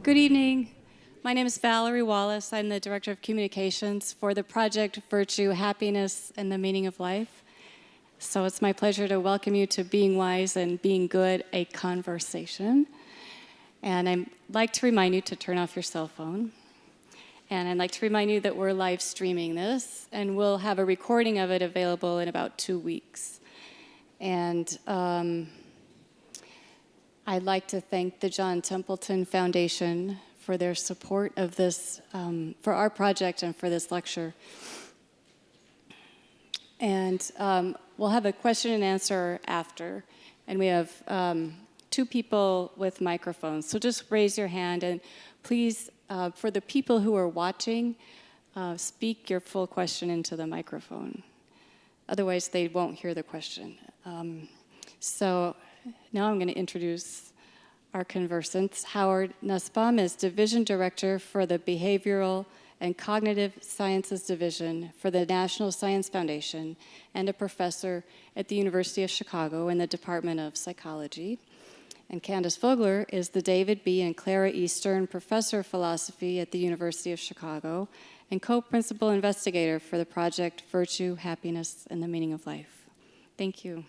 Good evening. My name is Valerie Wallace. I'm the Director of Communications for the project Virtue, Happiness, and the Meaning of Life. So it's my pleasure to welcome you to Being Wise and Being Good, a Conversation. And I'd like to remind you to turn off your cell phone. And I'd like to remind you that we're live streaming this, and we'll have a recording of it available in about 2 weeks. And I'd like to thank the John Templeton Foundation for their support of this, for our project and for this lecture. And we'll have a question and answer after. And we have 2 people with microphones. So just raise your hand, and please, for the people who are watching, speak your full question into the microphone. Otherwise, they won't hear the question. So now I'm going to introduce our conversants. Howard Nusbaum is Division Director for the Behavioral and Cognitive Sciences Division for the National Science Foundation and a professor at the University of Chicago in the Department of Psychology. And Candace Vogler is the David B. and Clara E. Stern Professor of Philosophy at the University of Chicago and co-principal investigator for the project Virtue, Happiness, and the Meaning of Life. Thank you.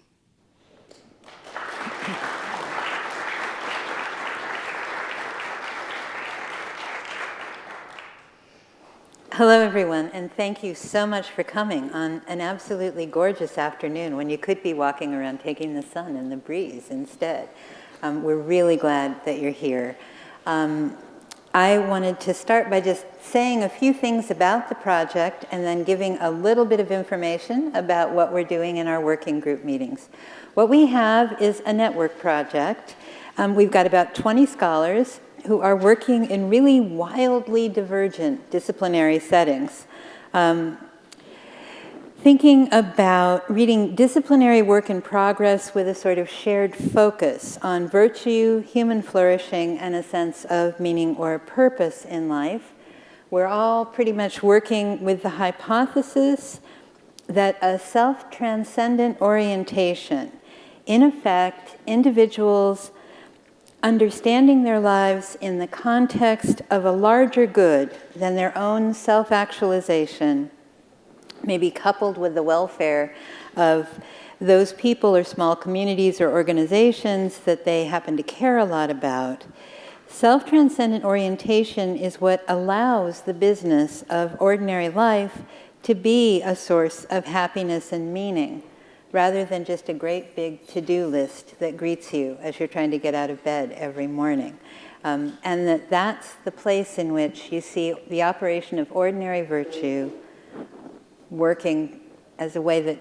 Hello, everyone, and thank you so much for coming on an absolutely gorgeous afternoon when you could be walking around taking the sun and the breeze instead. We're really glad that you're here. I wanted to start by just saying a few things about the project and then giving a little bit of information about what we're doing in our working group meetings. What we have is a network project. We've got about 20 scholars who are working in really wildly divergent disciplinary settings. Thinking about reading disciplinary work in progress with a sort of shared focus on virtue, human flourishing, and a sense of meaning or purpose in life. We're all pretty much working with the hypothesis that a self-transcendent orientation, in effect, individuals understanding their lives in the context of a larger good than their own self-actualization, may be coupled with the welfare of those people or small communities or organizations that they happen to care a lot about. Self-transcendent orientation is what allows the business of ordinary life to be a source of happiness and meaning, rather than just a great big to-do list that greets you as you're trying to get out of bed every morning. And that's the place in which you see the operation of ordinary virtue working as a way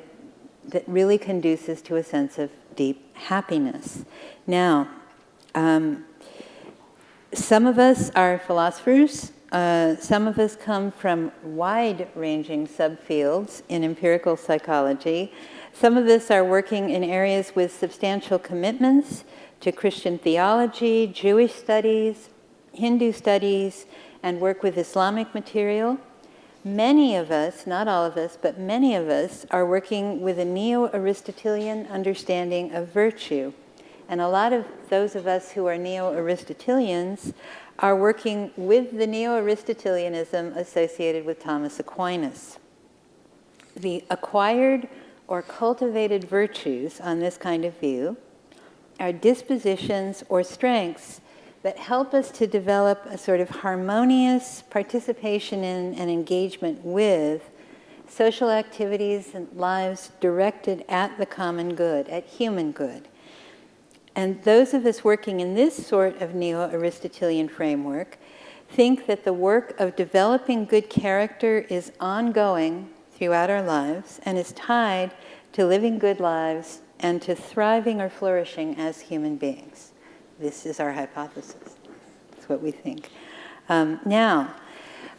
that really conduces to a sense of deep happiness. Now, some of us are philosophers. Some of us come from wide-ranging subfields in empirical psychology. Some of us are working in areas with substantial commitments to Christian theology, Jewish studies, Hindu studies, and work with Islamic material. Many of us, not all of us, but many of us are working with a neo-Aristotelian understanding of virtue. And a lot of those of us who are neo-Aristotelians are working with the neo-Aristotelianism associated with Thomas Aquinas. The acquired or cultivated virtues on this kind of view are dispositions or strengths that help us to develop a sort of harmonious participation in and engagement with social activities and lives directed at the common good, at human good. And those of us working in this sort of neo-Aristotelian framework think that the work of developing good character is ongoing throughout our lives and is tied to living good lives and to thriving or flourishing as human beings. This is our hypothesis. That's what we think.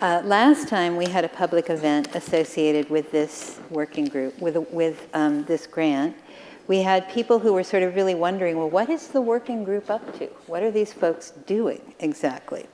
Last time we had a public event associated with this working group, with this grant. We had people who were sort of really wondering, well, what is the working group up to? What are these folks doing exactly?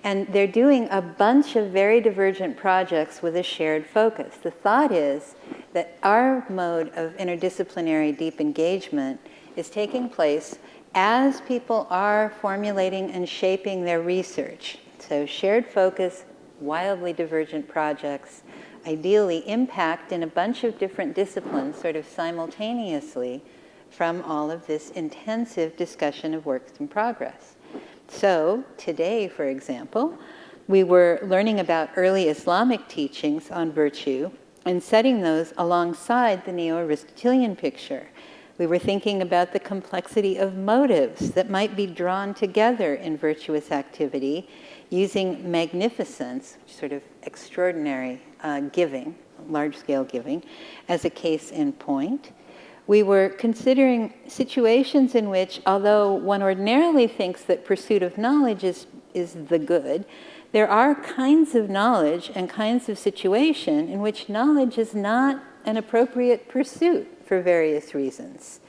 And they're doing a bunch of very divergent projects with a shared focus. The thought is that our mode of interdisciplinary deep engagement is taking place as people are formulating and shaping their research, so shared focus, wildly divergent projects, ideally impact in a bunch of different disciplines sort of simultaneously from all of this intensive discussion of works in progress. So today, for example, we were learning about early Islamic teachings on virtue and setting those alongside the Neo-Aristotelian picture. We were thinking about the complexity of motives that might be drawn together in virtuous activity using magnificence, sort of extraordinary giving, large-scale giving, as a case in point. We were considering situations in which, although one ordinarily thinks that pursuit of knowledge is the good, there are kinds of knowledge and kinds of situation in which knowledge is not an appropriate pursuit for various reasons.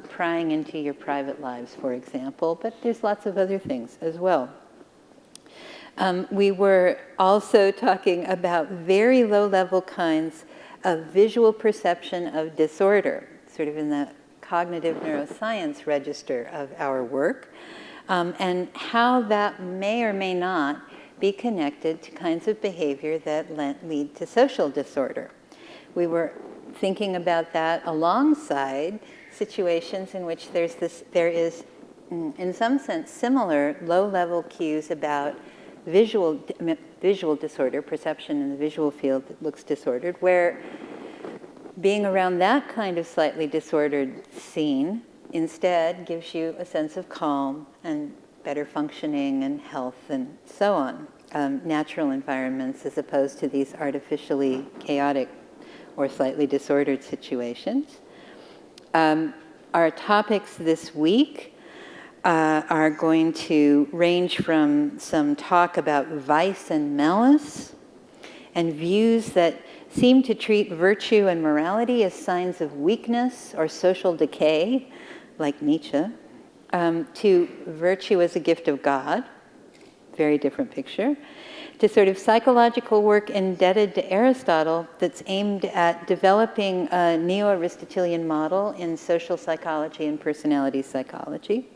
Prying into your private lives, for example, but there's lots of other things as well. We were also talking about very low-level kinds of visual perception of disorder, sort of in the cognitive neuroscience register of our work, and how that may or may not be connected to kinds of behavior that lead to social disorder. We were thinking about that alongside situations in which there is, in some sense, similar low-level cues about visual disorder, perception in the visual field that looks disordered, where being around that kind of slightly disordered scene instead gives you a sense of calm and better functioning and health and so on. Natural environments as opposed to these artificially chaotic or slightly disordered situations. Our topics this week are going to range from some talk about vice and malice and views that seem to treat virtue and morality as signs of weakness or social decay, like Nietzsche, to virtue as a gift of God, very different picture, to sort of psychological work indebted to Aristotle that's aimed at developing a neo-Aristotelian model in social psychology and personality psychology,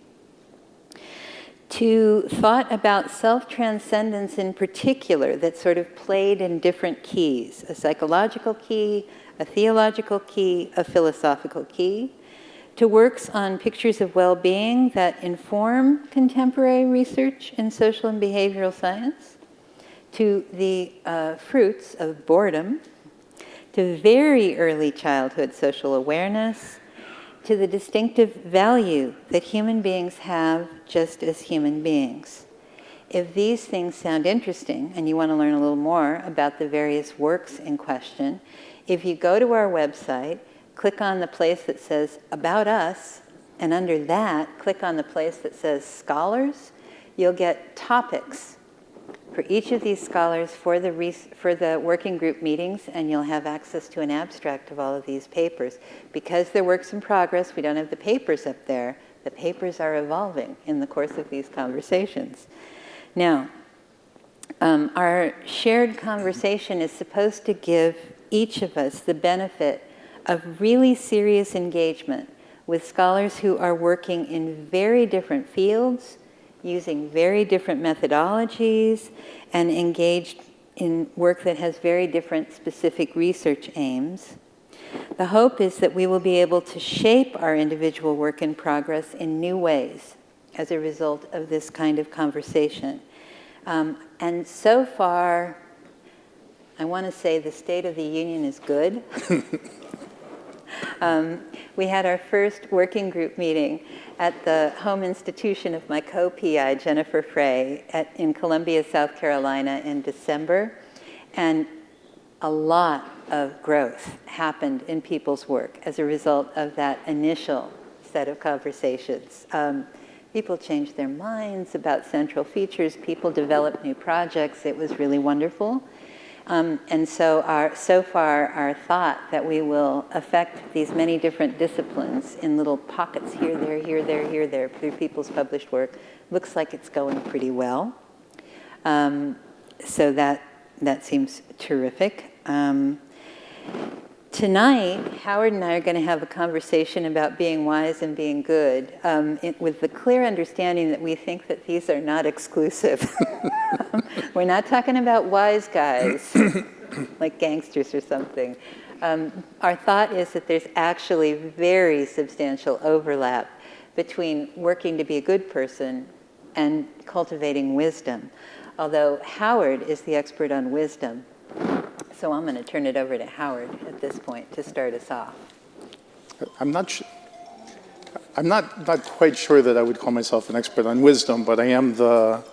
to thought about self-transcendence in particular that sort of played in different keys, a psychological key, a theological key, a philosophical key, to works on pictures of well-being that inform contemporary research in social and behavioral science, to the fruits of boredom, to very early childhood social awareness, to the distinctive value that human beings have just as human beings. If these things sound interesting and you want to learn a little more about the various works in question, if you go to our website, click on the place that says About Us, and under that, click on the place that says Scholars, you'll get topics for each of these scholars for the working group meetings, and you'll have access to an abstract of all of these papers. Because they're works in progress, we don't have the papers up there. The papers are evolving in the course of these conversations. Now, our shared conversation is supposed to give each of us the benefit of really serious engagement with scholars who are working in very different fields, using very different methodologies, and engaged in work that has very different specific research aims. The hope is that we will be able to shape our individual work in progress in new ways as a result of this kind of conversation. And so far, I want to say the state of the union is good. We had our first working group meeting at the home institution of my co-PI, Jennifer Frey, in Columbia, South Carolina in December. And a lot of growth happened in people's work as a result of that initial set of conversations. People changed their minds about central features. People developed new projects. It was really wonderful. And so far, our thought that we will affect these many different disciplines in little pockets here, there, through people's published work, looks like it's going pretty well. So that seems terrific. Tonight, Howard and I are going to have a conversation about being wise and being good, with the clear understanding that we think that these are not exclusive. We're not talking about wise guys, like gangsters or something. Our thought is that there's actually very substantial overlap between working to be a good person and cultivating wisdom. Although Howard is the expert on wisdom, so I'm going to turn it over to Howard at this point to start us off. I'm not quite sure that I would call myself an expert on wisdom, but I am the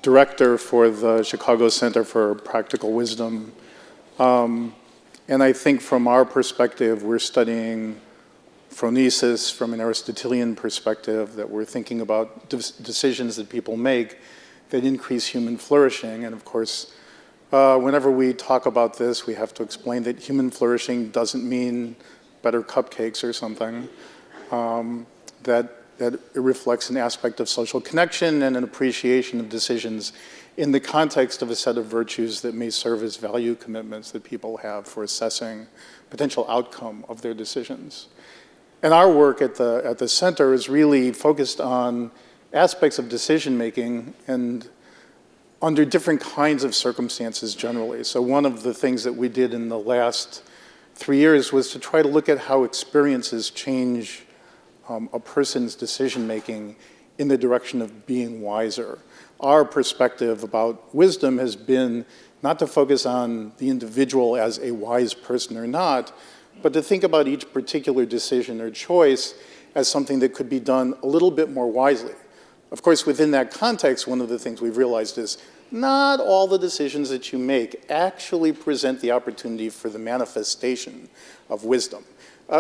director for the Chicago Center for Practical Wisdom. And I think from our perspective, we're studying phronesis from an Aristotelian perspective, that we're thinking about decisions that people make that increase human flourishing. And of course, whenever we talk about this, we have to explain that human flourishing doesn't mean better cupcakes or something, that it reflects an aspect of social connection and an appreciation of decisions in the context of a set of virtues that may serve as value commitments that people have for assessing potential outcome of their decisions. And our work at the center is really focused on aspects of decision making and under different kinds of circumstances generally. So one of the things that we did in the last 3 years was to try to look at how experiences change a person's decision making in the direction of being wiser. Our perspective about wisdom has been not to focus on the individual as a wise person or not, but to think about each particular decision or choice as something that could be done a little bit more wisely. Of course, within that context, one of the things we've realized is not all the decisions that you make actually present the opportunity for the manifestation of wisdom.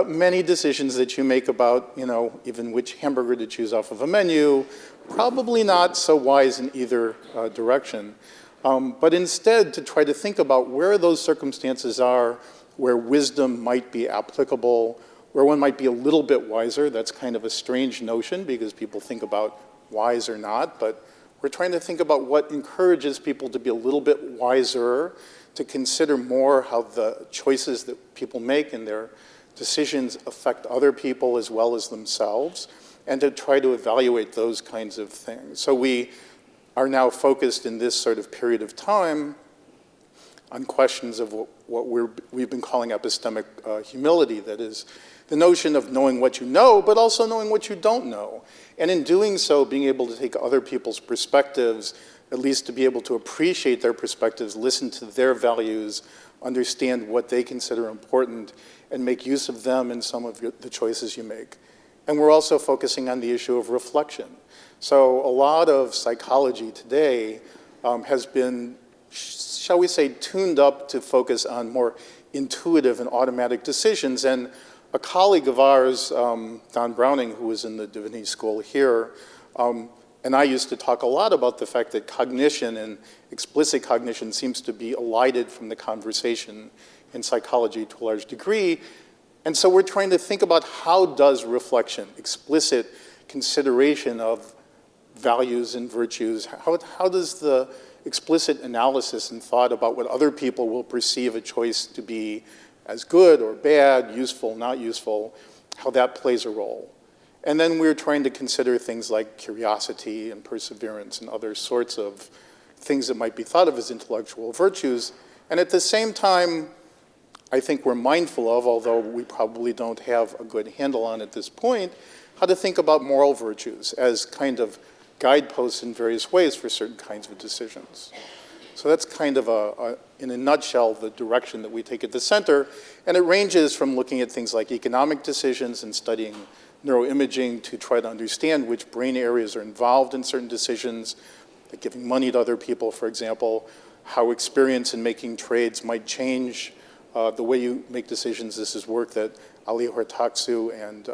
Many decisions that you make about, even which hamburger to choose off of a menu, probably not so wise in either direction. But instead, to try to think about where those circumstances are, where wisdom might be applicable, where one might be a little bit wiser. That's kind of a strange notion because people think about wise or not, but we're trying to think about what encourages people to be a little bit wiser, to consider more how the choices that people make and their decisions affect other people as well as themselves, and to try to evaluate those kinds of things. So we are now focused in this sort of period of time on questions of what we've been calling epistemic humility, that is, the notion of knowing what you know, but also knowing what you don't know. And in doing so, being able to take other people's perspectives, at least to be able to appreciate their perspectives, listen to their values, understand what they consider important, and make use of them in some of the choices you make. And we're also focusing on the issue of reflection. So a lot of psychology today has been, shall we say, tuned up to focus on more intuitive and automatic decisions. And a colleague of ours, Don Browning, who was in the divinity school here, and I used to talk a lot about the fact that cognition and explicit cognition seems to be elided from the conversation in psychology to a large degree. And so we're trying to think about how does reflection, explicit consideration of values and virtues, how does the explicit analysis and thought about what other people will perceive a choice to be as good or bad, useful, not useful, how that plays a role. And then we're trying to consider things like curiosity and perseverance and other sorts of things that might be thought of as intellectual virtues. And at the same time, I think we're mindful of, although we probably don't have a good handle on at this point, how to think about moral virtues as kind of guideposts in various ways for certain kinds of decisions. So that's kind of, in a nutshell, the direction that we take at the center. And it ranges from looking at things like economic decisions and studying neuroimaging to try to understand which brain areas are involved in certain decisions, like giving money to other people, for example, how experience in making trades might change the way you make decisions. This is work that Ali Hortaksu and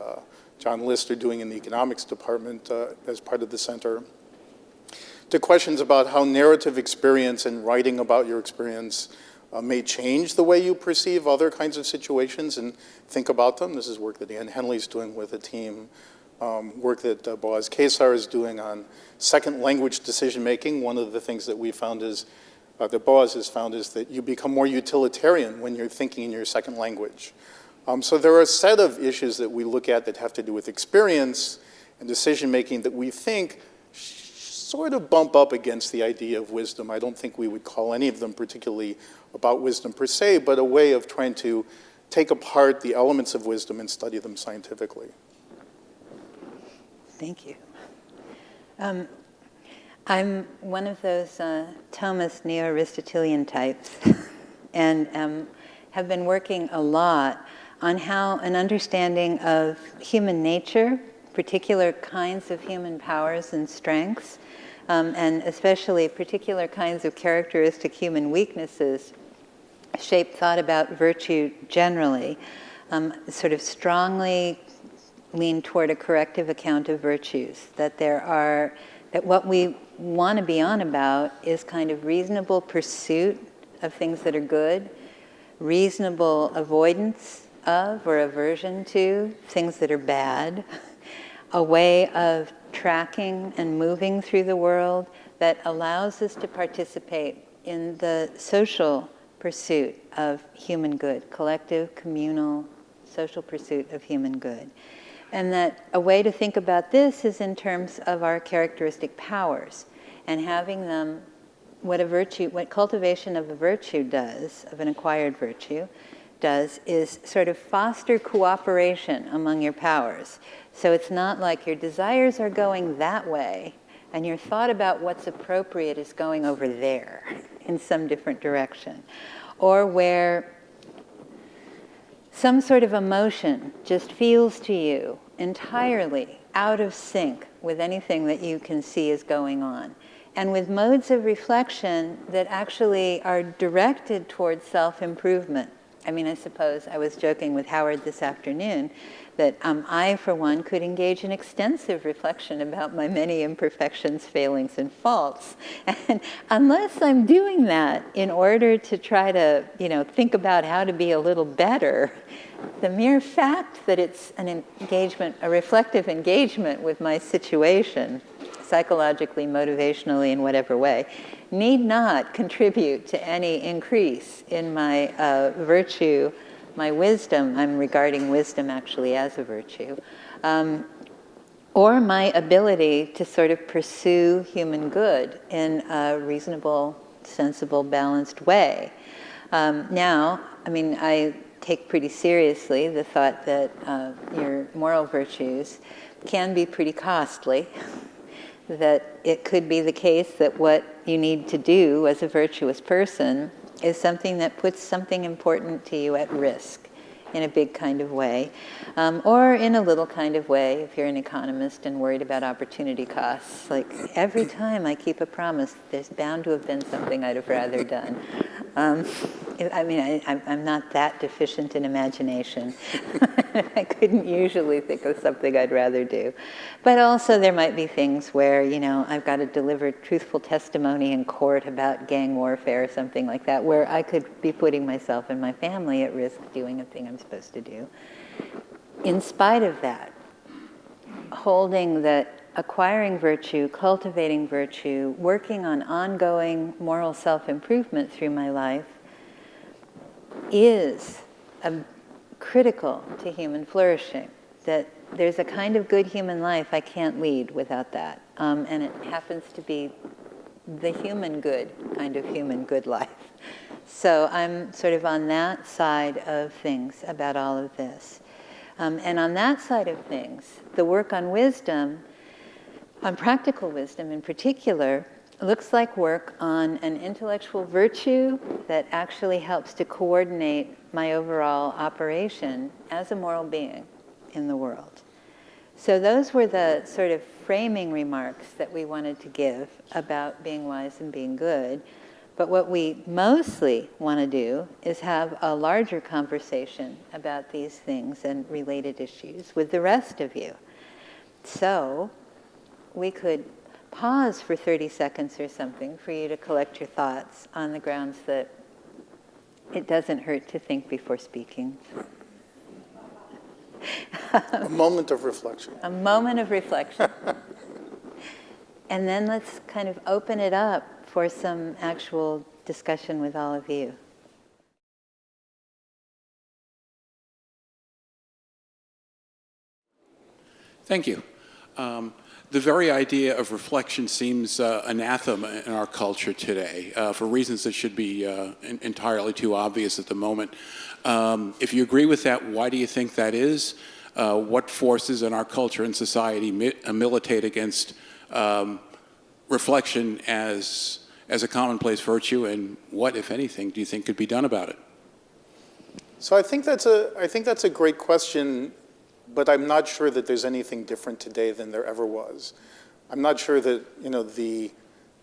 John List are doing in the economics department as part of the center, to questions about how narrative experience and writing about your experience may change the way you perceive other kinds of situations and think about them. This is work that Ann Henley's doing with a team, work that Boaz Kesar is doing on second language decision making. One of the things that we found is that Boaz has found is that you become more utilitarian when you're thinking in your second language. So there are a set of issues that we look at that have to do with experience and decision-making that we think sort of bump up against the idea of wisdom. I don't think we would call any of them particularly about wisdom per se, but a way of trying to take apart the elements of wisdom and study them scientifically. Thank you. I'm one of those Thomist neo-Aristotelian types, and have been working a lot on how an understanding of human nature, particular kinds of human powers and strengths, and especially particular kinds of characteristic human weaknesses, shape thought about virtue generally, sort of strongly lean toward a corrective account of virtues, that what we want to be on about is kind of reasonable pursuit of things that are good, reasonable avoidance of or aversion to things that are bad, a way of tracking and moving through the world that allows us to participate in the social pursuit of human good, collective, communal, social pursuit of human good. And that a way to think about this is in terms of our characteristic powers and having them, what cultivation of a virtue does, of an acquired virtue, does is sort of foster cooperation among your powers. So it's not like your desires are going that way and your thought about what's appropriate is going over there in some different direction. Or where some sort of emotion just feels to you entirely out of sync with anything that you can see is going on. And with modes of reflection that actually are directed towards self-improvement. I mean, I suppose I was joking with Howard this afternoon that I, for one, could engage in extensive reflection about my many imperfections, failings, and faults. And unless I'm doing that in order to try to, think about how to be a little better, the mere fact that it's an engagement, a reflective engagement with my situation, psychologically, motivationally, in whatever way, need not contribute to any increase in my virtue, my wisdom. I'm regarding wisdom actually as a virtue, or my ability to sort of pursue human good in a reasonable, sensible, balanced way. Now, I take pretty seriously the thought that your moral virtues can be pretty costly, that it could be the case that what you need to do as a virtuous person is something that puts something important to you at risk in a big kind of way, or in a little kind of way if you're an economist and worried about opportunity costs. Like every time I keep a promise, there's bound to have been something I'd have rather done. I'm not that deficient in imagination. I couldn't usually think of something I'd rather do. But also there might be things where, I've got to deliver truthful testimony in court about gang warfare or something like that, where I could be putting myself and my family at risk doing a thing I'm supposed to do. In spite of that, holding that acquiring virtue, cultivating virtue, working on ongoing moral self-improvement through my life is critical to human flourishing. That there's a kind of good human life I can't lead without that. And it happens to be the human good, kind of human good life. So I'm sort of on that side of things about all of this. And on that side of things, the work on wisdom, on practical wisdom in particular, looks like work on an intellectual virtue that actually helps to coordinate my overall operation as a moral being in the world. So those were the sort of framing remarks that we wanted to give about being wise and being good. But what we mostly want to do is have a larger conversation about these things and related issues with the rest of you. So we could pause for 30 seconds or something for you to collect your thoughts on the grounds that it doesn't hurt to think before speaking. A moment of reflection. A moment of reflection. And then let's kind of open it up for some actual discussion with all of you. Thank you. The very idea of reflection seems anathema in our culture today for reasons that should be entirely too obvious at the moment. If you agree with that, why do you think that is? What forces in our culture and society militate against reflection as a commonplace virtue, and what, if anything, do you think could be done about it? So I think that's a great question, but I'm not sure that there's anything different today than there ever was. I'm not sure that, you know, the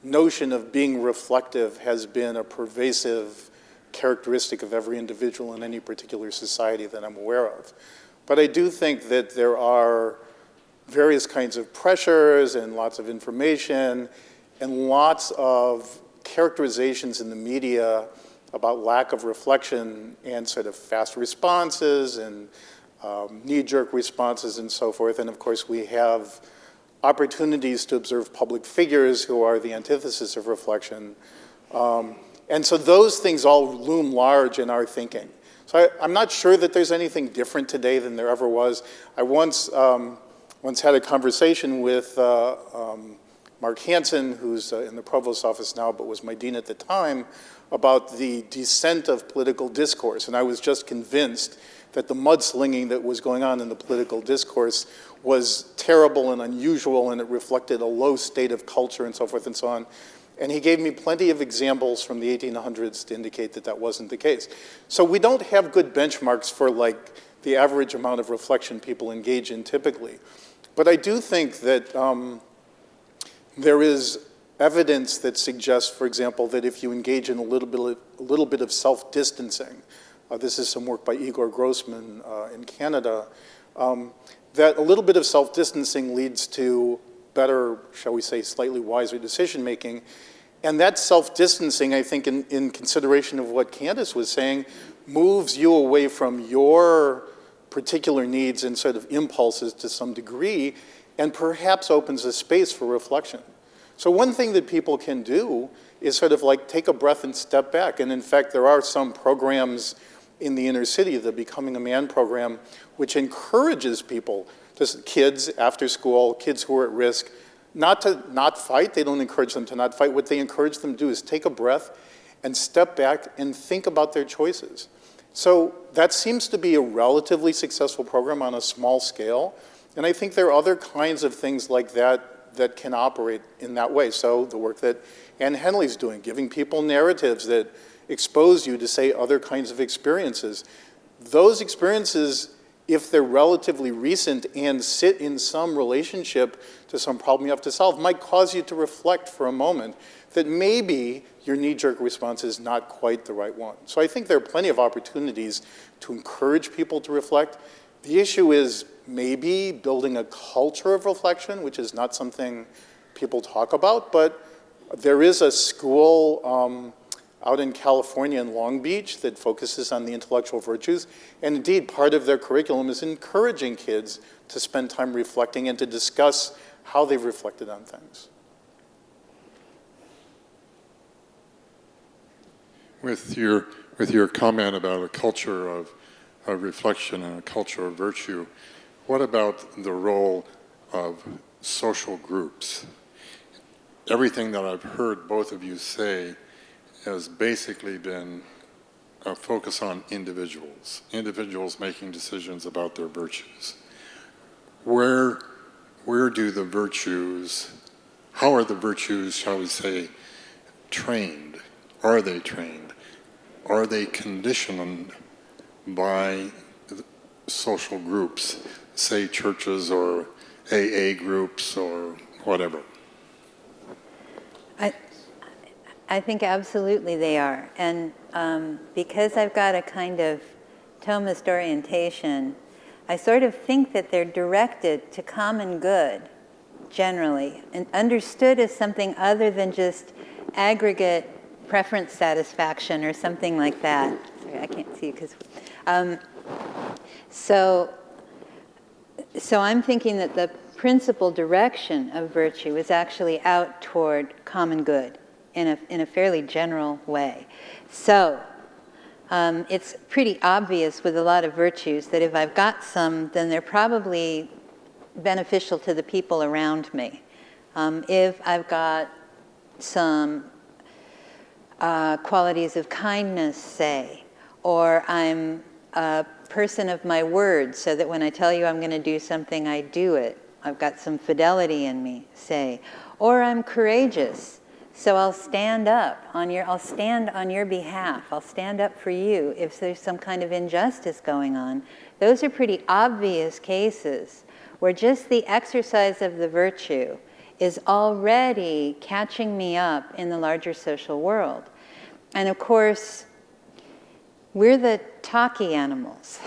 notion of being reflective has been a pervasive characteristic of every individual in any particular society that I'm aware of. But I do think that there are various kinds of pressures and lots of information and lots of characterizations in the media about lack of reflection and sort of fast responses and knee-jerk responses and so forth. And of course, we have opportunities to observe public figures who are the antithesis of reflection. And so those things all loom large in our thinking. So I'm not sure that there's anything different today than there ever was. I once had a conversation with Mark Hansen, who's in the provost's office now, but was my dean at the time, about the descent of political discourse. And I was just convinced that the mudslinging that was going on in the political discourse was terrible and unusual, and it reflected a low state of culture and so forth and so on. And he gave me plenty of examples from the 1800s to indicate that that wasn't the case. So we don't have good benchmarks for like the average amount of reflection people engage in typically. But I do think that there is evidence that suggests, for example, that if you engage in a little bit of self-distancing, this is some work by Igor Grossman in Canada, that a little bit of self-distancing leads to better, shall we say, slightly wiser decision-making. And that self-distancing, I think, in consideration of what Candace was saying, moves you away from your particular needs and sort of impulses to some degree, and perhaps opens a space for reflection. So one thing that people can do is sort of like take a breath and step back. And in fact, there are some programs in the inner city, the Becoming a Man program, which encourages people, just kids after school, kids who are at risk, not to not fight. They don't encourage them to not fight. What they encourage them to do is take a breath and step back and think about their choices. So that seems to be a relatively successful program on a small scale. And I think there are other kinds of things like that that can operate in that way. So the work that Ann Henley's doing, giving people narratives that expose you to, say, other kinds of experiences. Those experiences, if they're relatively recent and sit in some relationship to some problem you have to solve, might cause you to reflect for a moment that maybe your knee-jerk response is not quite the right one. So I think there are plenty of opportunities to encourage people to reflect. The issue is maybe building a culture of reflection, which is not something people talk about, but there is a school out in California in Long Beach that focuses on the intellectual virtues. And indeed, part of their curriculum is encouraging kids to spend time reflecting and to discuss how they've reflected on things. With your comment about a culture of reflection and a culture of virtue, what about the role of social groups? Everything that I've heard both of you say has basically been a focus on individuals making decisions about their virtues. Where do the virtues, how are the virtues, shall we say, trained? Are they trained? Are they conditioned by social groups, say churches or AA groups or whatever? I think absolutely they are. And because I've got a kind of Thomist orientation, I sort of think that they're directed to common good, generally, and understood as something other than just aggregate preference satisfaction or something like that. Sorry, I can't see because... So I'm thinking that the principal direction of virtue is actually out toward common good. in a fairly general way. So it's pretty obvious with a lot of virtues that if I've got some, then they're probably beneficial to the people around me. If I've got some qualities of kindness, say, or I'm a person of my word, so that when I tell you I'm going to do something, I do it. I've got some fidelity in me, say. Or I'm courageous, so I'll stand on your behalf. I'll stand up for you if there's some kind of injustice going on. Those are pretty obvious cases where just the exercise of the virtue is already catching me up in the larger social world. And of course, we're the talky animals.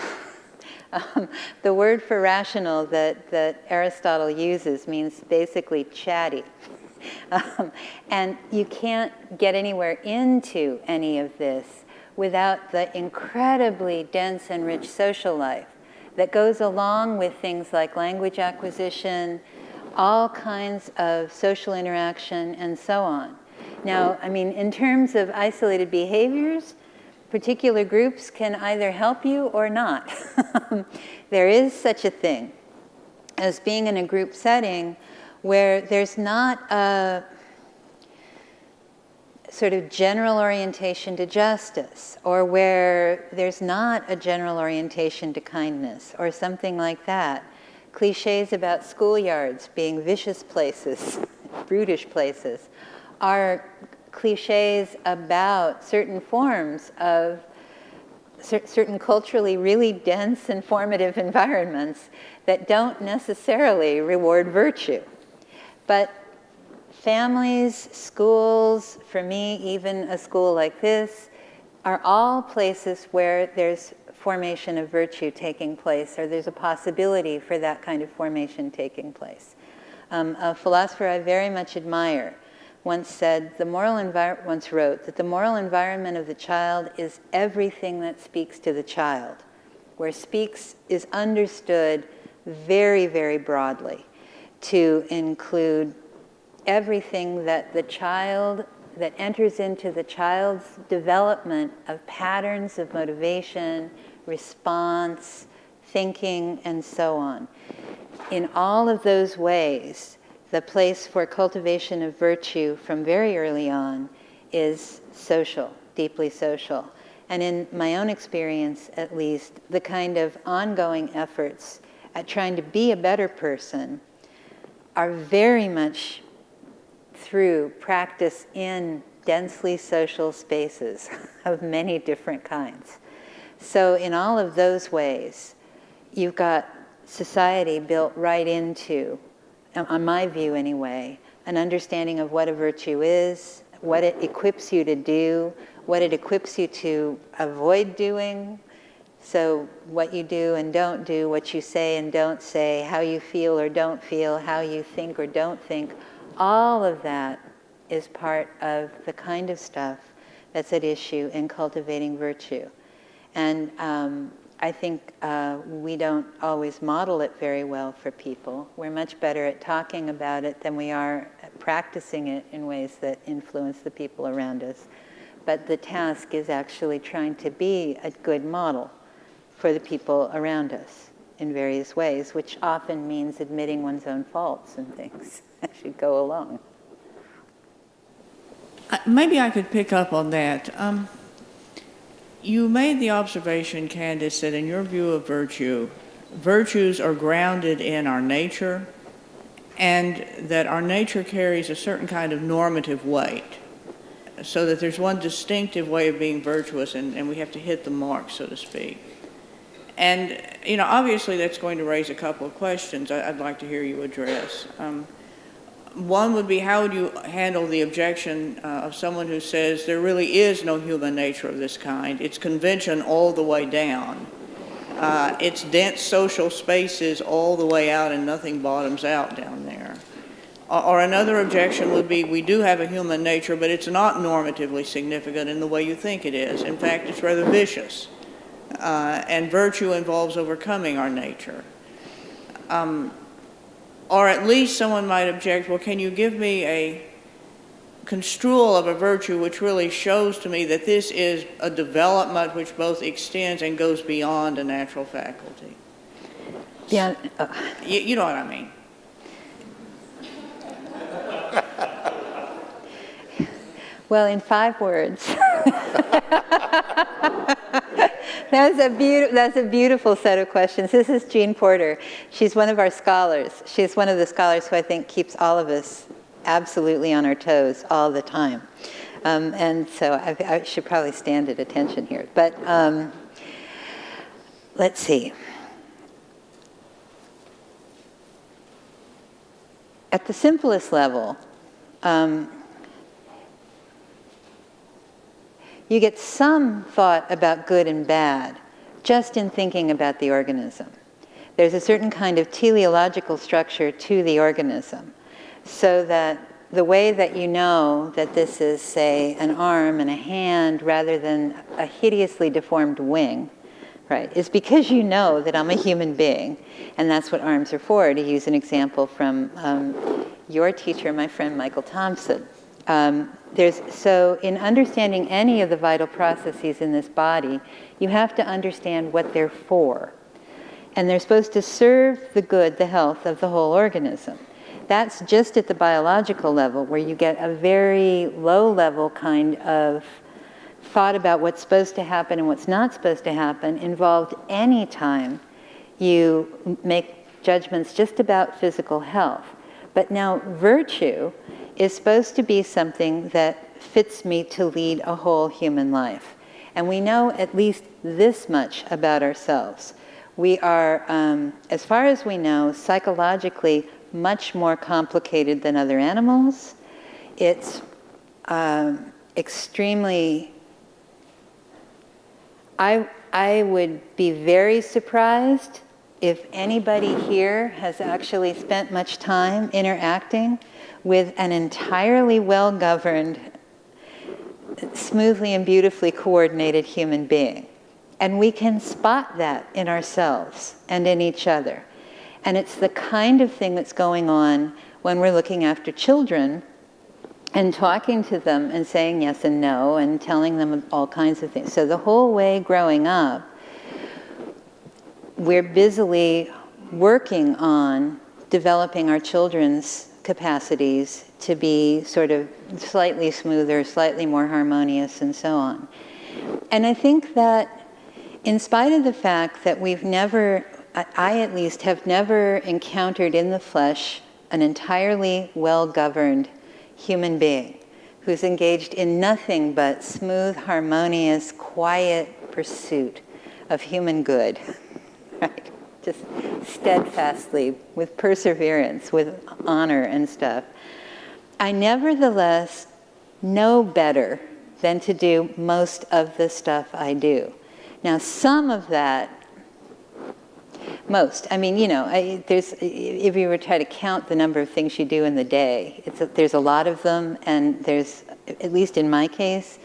The word for rational that Aristotle uses means basically chatty. And you can't get anywhere into any of this without the incredibly dense and rich social life that goes along with things like language acquisition, all kinds of social interaction, and so on. Now, I mean, in terms of isolated behaviors, particular groups can either help you or not. There is such a thing as being in a group setting where there's not a sort of general orientation to justice, or where there's not a general orientation to kindness, or something like that. Cliches about schoolyards being vicious places, brutish places, are cliches about certain forms of certain culturally really dense and formative environments that don't necessarily reward virtue. But families, schools, for me, even a school like this, are all places where there's formation of virtue taking place, or there's a possibility for that kind of formation taking place. A philosopher I very much admire once wrote that the moral environment of the child is everything that speaks to the child, where speaks is understood very, very broadly to include everything that enters into the child's development of patterns of motivation, response, thinking, and so on. In all of those ways, the place for cultivation of virtue from very early on is social, deeply social. And in my own experience, at least, the kind of ongoing efforts at trying to be a better person are very much through practice in densely social spaces of many different kinds. So in all of those ways, you've got society built right into, on my view anyway, an understanding of what a virtue is, what it equips you to do, what it equips you to avoid doing. So what you do and don't do, what you say and don't say, how you feel or don't feel, how you think or don't think, all of that is part of the kind of stuff that's at issue in cultivating virtue. And I think we don't always model it very well for people. We're much better at talking about it than we are at practicing it in ways that influence the people around us. But the task is actually trying to be a good model for the people around us in various ways, which often means admitting one's own faults and things as you go along. Maybe I could pick up on that. You made the observation, Candace, that in your view of virtue, virtues are grounded in our nature, and that our nature carries a certain kind of normative weight, so that there's one distinctive way of being virtuous, and we have to hit the mark, so to speak. And, you know, obviously that's going to raise a couple of questions I'd like to hear you address. One would be, how would you handle the objection of someone who says there really is no human nature of this kind? It's convention all the way down. It's dense social spaces all the way out, and nothing bottoms out down there. Or another objection would be, we do have a human nature, but it's not normatively significant in the way you think it is. In fact, it's rather vicious. And virtue involves overcoming our nature. Or at least someone might object, well, can you give me a construal of a virtue which really shows to me that this is a development which both extends and goes beyond a natural faculty. Yeah. You know what I mean? Well, in 5 words. That's a beautiful set of questions. This is Jean Porter. She's one of our scholars. She's one of the scholars who I think keeps all of us absolutely on our toes all the time. And so I should probably stand at attention here. But let's see. At the simplest level, you get some thought about good and bad just in thinking about the organism. There's a certain kind of teleological structure to the organism, so that the way that you know that this is, say, an arm and a hand rather than a hideously deformed wing, right, is because you know that I'm a human being, and that's what arms are for, to use an example from your teacher, my friend Michael Thompson. So in understanding any of the vital processes in this body, you have to understand what they're for. And they're supposed to serve the good, the health of the whole organism. That's just at the biological level, where you get a very low-level kind of thought about what's supposed to happen and what's not supposed to happen involved any time you make judgments just about physical health. But now virtue is supposed to be something that fits me to lead a whole human life. And we know at least this much about ourselves. We are, as far as we know, psychologically much more complicated than other animals. It's extremely... I would be very surprised if anybody here has actually spent much time interacting with an entirely well-governed, smoothly and beautifully coordinated human being. And we can spot that in ourselves and in each other. And it's the kind of thing that's going on when we're looking after children and talking to them and saying yes and no and telling them all kinds of things. So the whole way growing up, we're busily working on developing our children's capacities to be sort of slightly smoother, slightly more harmonious, and so on. And I think that in spite of the fact that we've never, I at least have never encountered in the flesh an entirely well-governed human being who's engaged in nothing but smooth, harmonious, quiet pursuit of human good, right? Just steadfastly, with perseverance, with honor and stuff. I nevertheless know better than to do most of the stuff I do. Now, some of that, most, I mean, you know, if you were to try to count the number of things you do in the day, there's a lot of them, and there's, at least in my case,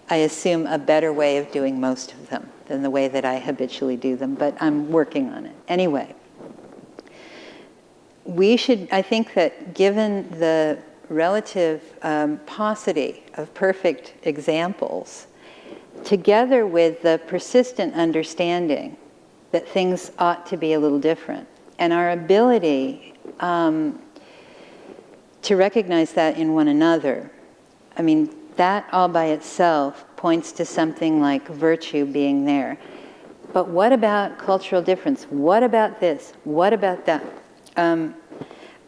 I assume a better way of doing most of them than the way that I habitually do them, but I'm working on it. Anyway, I think that given the relative paucity of perfect examples, together with the persistent understanding that things ought to be a little different, and our ability to recognize that in one another, I mean, that all by itself points to something like virtue being there. But what about cultural difference? What about this? What about that?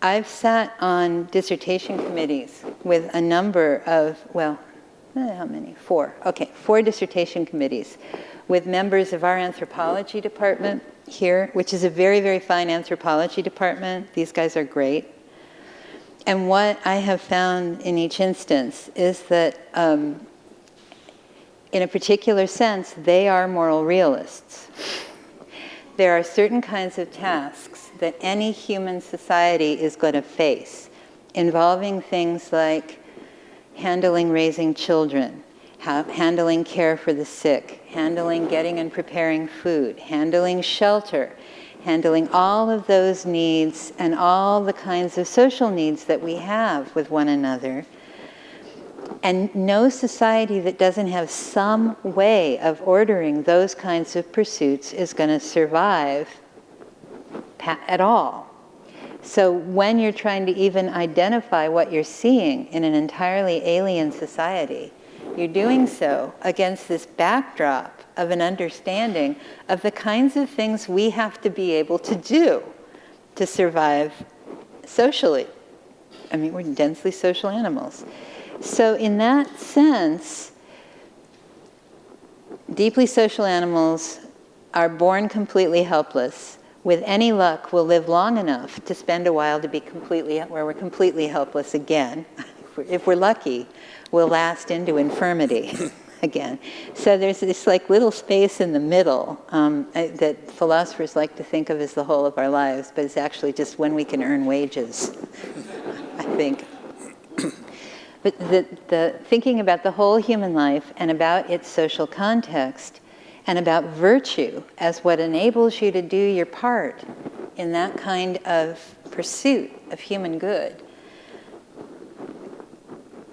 I've sat on dissertation committees with a number of, well, how many? 4. Okay, 4 dissertation committees with members of our anthropology department here, which is a very, very fine anthropology department. These guys are great. And what I have found in each instance is that in a particular sense, they are moral realists. There are certain kinds of tasks that any human society is going to face, involving things like handling raising children, handling care for the sick, handling getting and preparing food, handling shelter, handling all of those needs and all the kinds of social needs that we have with one another. And no society that doesn't have some way of ordering those kinds of pursuits is going to survive at all. So when you're trying to even identify what you're seeing in an entirely alien society, you're doing so against this backdrop of an understanding of the kinds of things we have to be able to do to survive socially. I mean, we're densely social animals. So in that sense, deeply social animals are born completely helpless. With any luck, we'll live long enough to spend a while to be where we're completely helpless again. If we're lucky, we'll last into infirmity again. So there's this like little space in the middle that philosophers like to think of as the whole of our lives, but it's actually just when we can earn wages, I think. But the thinking about the whole human life and about its social context and about virtue as what enables you to do your part in that kind of pursuit of human good,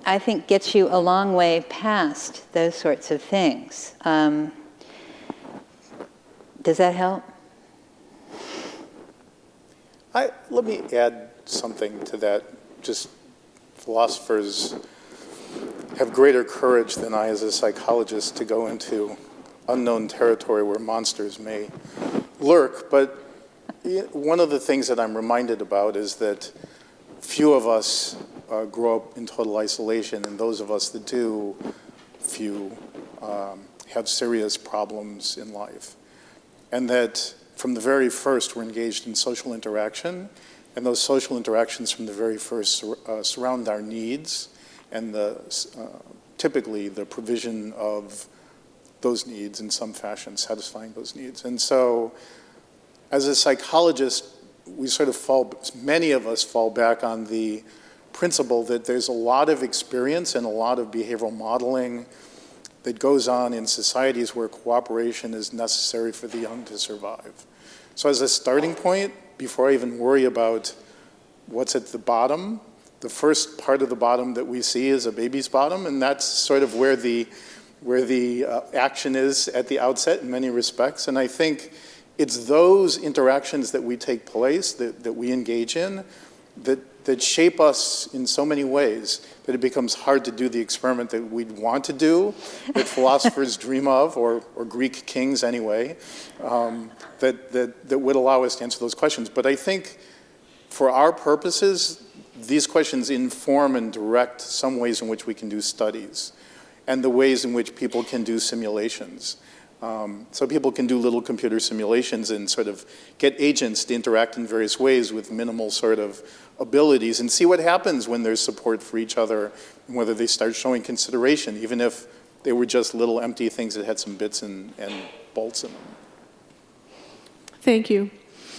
I think gets you a long way past those sorts of things. Does that help? Let me add something to that. Just philosophers have greater courage than I as a psychologist to go into unknown territory where monsters may lurk. But one of the things that I'm reminded about is that few of us grow up in total isolation, and those of us that do, few have serious problems in life. And that from the very first we're engaged in social interaction, and those social interactions from the very first surround our needs and typically the provision of those needs in some fashion, satisfying those needs. And so as a psychologist, we sort of many of us fall back on the principle that there's a lot of experience and a lot of behavioral modeling that goes on in societies where cooperation is necessary for the young to survive. So as a starting point, before I even worry about what's at the bottom, the first part of the bottom that we see is a baby's bottom, and that's sort of where the action is at the outset in many respects. And I think it's those interactions that we take place, that we engage in, that shape us in so many ways that it becomes hard to do the experiment that we'd want to do, that philosophers dream of, or Greek kings anyway, that would allow us to answer those questions. But I think for our purposes, these questions inform and direct some ways in which we can do studies and the ways in which people can do simulations. So people can do little computer simulations and sort of get agents to interact in various ways with minimal sort of abilities and see what happens when there's support for each other and whether they start showing consideration, even if they were just little empty things that had some bits and bolts in them. Thank you.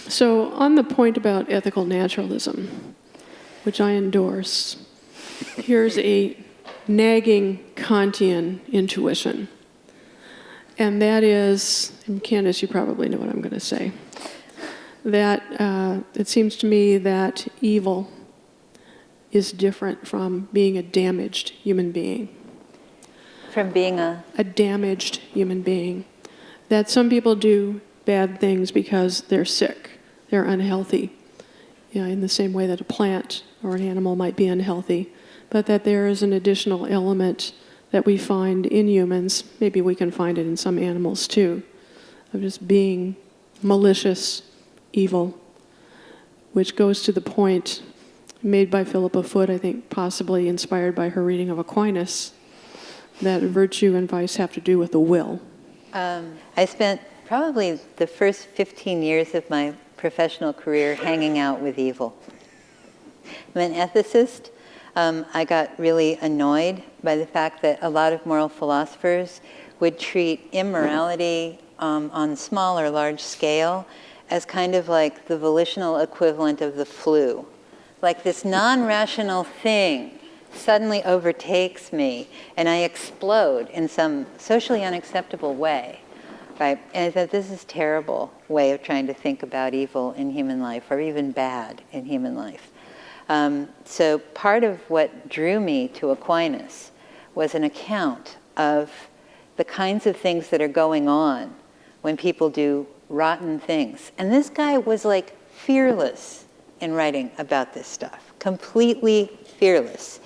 So on the point about ethical naturalism, which I endorse, here's a nagging Kantian intuition. And that is, and Candace, you probably know what I'm going to say, that it seems to me that evil is different from being a damaged human being. From being a damaged human being. That some people do bad things because they're sick, they're unhealthy, in the same way that a plant or an animal might be unhealthy, but that there is an additional element that we find in humans, maybe we can find it in some animals too, of just being malicious, evil, which goes to the point made by Philippa Foot, I think possibly inspired by her reading of Aquinas, that virtue and vice have to do with the will. I spent probably the first 15 years of my professional career hanging out with evil. I'm an ethicist. I got really annoyed by the fact that a lot of moral philosophers would treat immorality on small or large scale as kind of like the volitional equivalent of the flu. Like this non-rational thing suddenly overtakes me and I explode in some socially unacceptable way. Right? And I thought this is a terrible way of trying to think about evil in human life, or even bad in human life. So part of what drew me to Aquinas was an account of the kinds of things that are going on when people do rotten things. And this guy was like fearless in writing about this stuff, completely fearless.